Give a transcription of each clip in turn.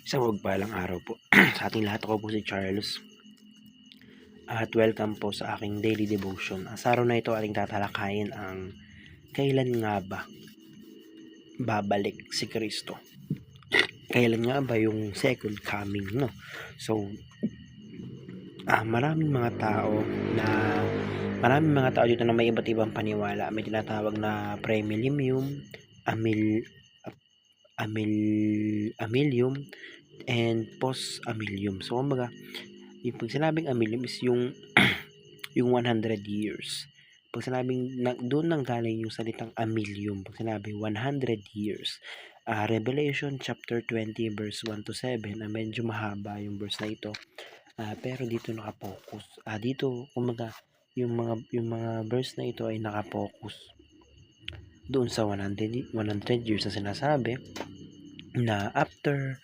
Isang mapagpalang araw po sa ating lahat. Ako po si Charles at welcome po sa aking daily devotion. Sa araw na ito ating tatalakayin ang kailan nga ba babalik si Kristo? Kailan nga ba yung second coming, no? So, maraming mga tao dito na may iba't ibang paniwala. May tinatawag na premillennium, amillennium, and post-amillennium. So, kumbaga, yung pag sinabing amillennium is yung yung 100 years. Pag sinabing doon nang galing yung salitang amillennium, pag sinabing 100 years. Revelation chapter 20 verse 1 to 7, medyo mahaba yung verse na ito. Pero dito nakapokus. Dito kumbaga yung mga verse na ito ay nakapokus doon sa 100 years na sinasabi na after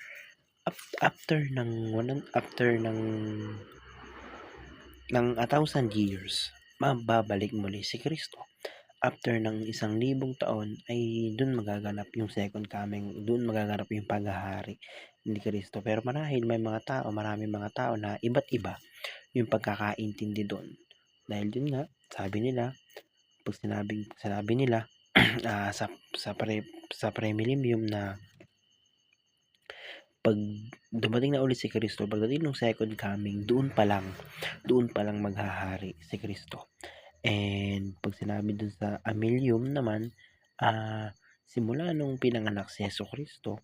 ng 1,000 years mababalik muli si Kristo. After ng 1,000 taon ay doon magaganap yung second coming, doon magaganap yung paghahari ni Kristo. Pero marahil maraming mga tao na iba't iba yung pagkakaintindi doon. Dahil yun nga, sabi nila, pag sinabi nila sa premillennium na pag dumating na ulit si Kristo, pagdating ng second coming, doon pa lang maghahari si Kristo. And pag sinabi dun sa amillennium naman, simula nung pinanganak si Jesucristo,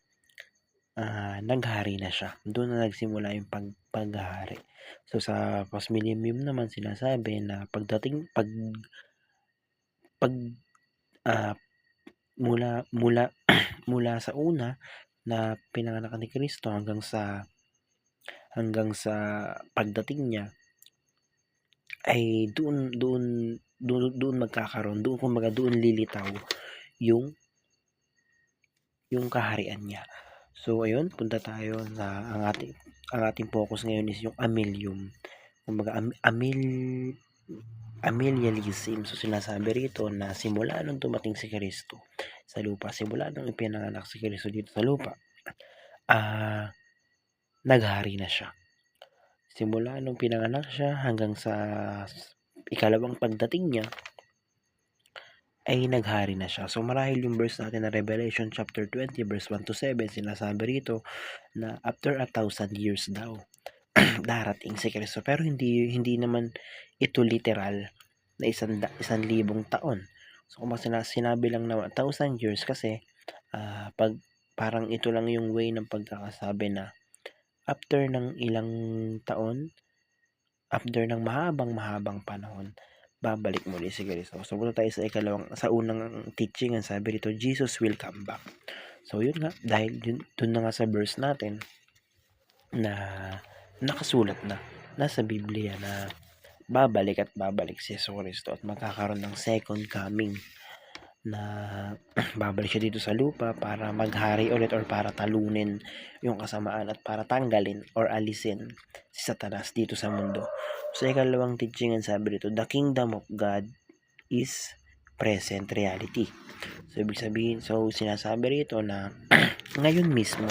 naghari na siya. Doon na nagsimula yung paghahari. So sa post-millennium naman sinasabi na mula sa una na pinanganak ni Kristo hanggang sa pagdating niya ay doon magkakaroon, doon lilitaw yung kaharian niya. So ayun, punta tayo sa ang ating focus ngayon is yung amillennium. Kumbaga amillennialism. So sinasabi rito na simula nung dumating si Kristo sa lupa, simula nung ipinanganak si Kristo dito sa lupa, naghari na siya. Simula nung pinanganak siya hanggang sa ikalawang pagdating niya ay naghari na siya. So marahil yung verse natin na Revelation chapter 20 verse 1 to 7, sinasabi rito na after 1,000 years daw darating si Kristo. Pero hindi naman ito literal na 1,000 taon. So kung sinabi lang na 1,000 years kasi pag parang ito lang yung way ng pagkakasabi na after ng ilang taon, after ng mahabang panahon, babalik muli si Kristo. So punta tayo sa unang teaching, ang sabi rito, Jesus will come back. So yun nga, dahil dun na nga sa verse natin na nakasulat na nasa Biblia na babalik si Jesucristo at magkakaroon ng second coming na babalik siya dito sa lupa para maghari ulit or para talunin yung kasamaan at para tanggalin or alisin si Satanas dito sa mundo. So ikalawang teaching ang sabi dito, the kingdom of God is present reality. So ibig sabihin, sinasabi rito na ngayon mismo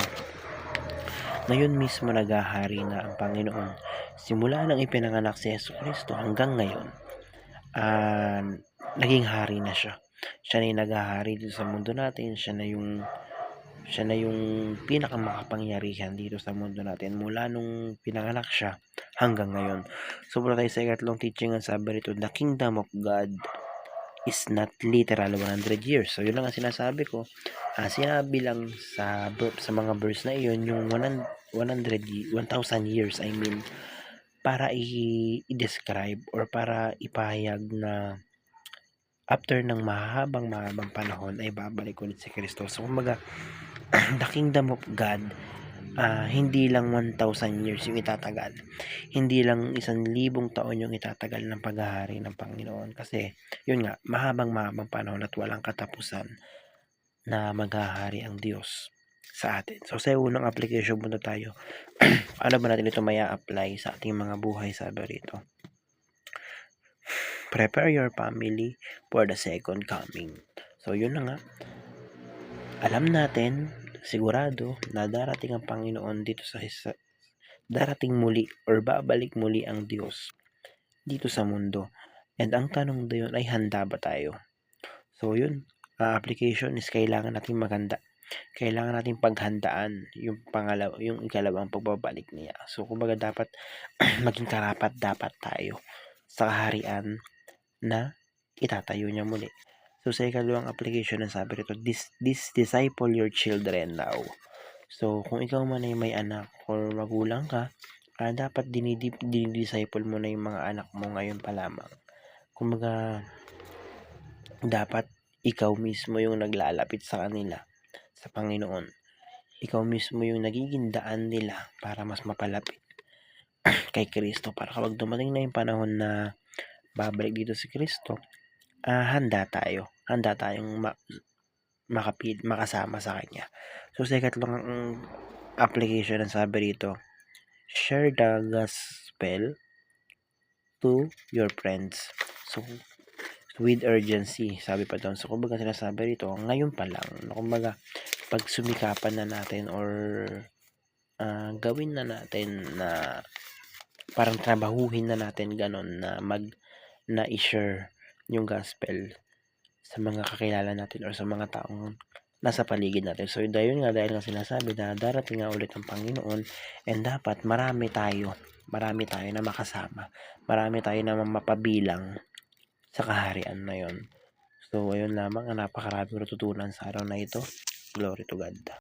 naghahari na ang Panginoon. Simula nang ipinanganak si Jesucristo hanggang ngayon, naging hari na siya. Siya na yung naghahari dito sa mundo natin. Siya na yung pinakamakapangyarihan dito sa mundo natin mula nung pinanganak siya hanggang ngayon. So mula tayo sa ikatlong teaching, ang sabi rito, the kingdom of God is not literal 100 years. So yun lang ang sinasabi ko. Sinabi lang sa mga verse na iyon yung 1,000 years, I mean, para i-describe or para ipahayag na after ng mahabang panahon ay babalik ulit si Kristo. So kumbaga, the kingdom of God, hindi lang 1,000 years yung itatagal. Hindi lang 1,000 taon yung itatagal ng paghahari ng Panginoon. Kasi, yun nga, mahabang panahon at walang katapusan na maghahari ang Diyos sa atin. So sa unang application muna tayo. Ano ba natin ito maya apply sa ating mga buhay, sabi rito? Prepare your family for the second coming. So yun na nga. Alam natin sigurado na darating ang Panginoon dito sa darating muli or babalik muli ang Diyos dito sa mundo. And ang tanong doon ay handa ba tayo? So yun, application is kailangan nating maghanda. Kailangan nating paghandaan yung ikalawang pagbabalik niya. So kumbaga dapat maging karapat-dapat tayo sa kaharian na itatayo niya muli. So sa ikalawang application, ang sabi rito, disciple your children now. So kung ikaw man ay may anak or magulang ka, dapat dinidisciple mo na yung mga anak mo ngayon pa lamang. Kumbaga dapat ikaw mismo yung naglalapit sa kanila, sa Panginoon. Ikaw mismo yung nagiging daan nila para mas mapalapit kay Kristo, para kapag dumating na yung panahon na babalik dito si Kristo, handa tayong makasama sa Kanya. So sa ikatlong application, ang sabi rito, share the gospel to your friends. So with urgency, sabi pa doon. So kumbaga sinasabi rito, ngayon pa lang, kumbaga pag sumikapan na natin or gawin na natin na parang trabahuhin na natin ganon na i-share yung gospel sa mga kakilala natin or sa mga taong nasa paligid natin. So dahil nga sinasabi na darating nga ulit ang Panginoon, and dapat marami tayo na makasama, marami tayo na mapabilang sa kaharian na yon. So ayun lamang, ang napakaraming natutunan sa araw na ito. Glory to God.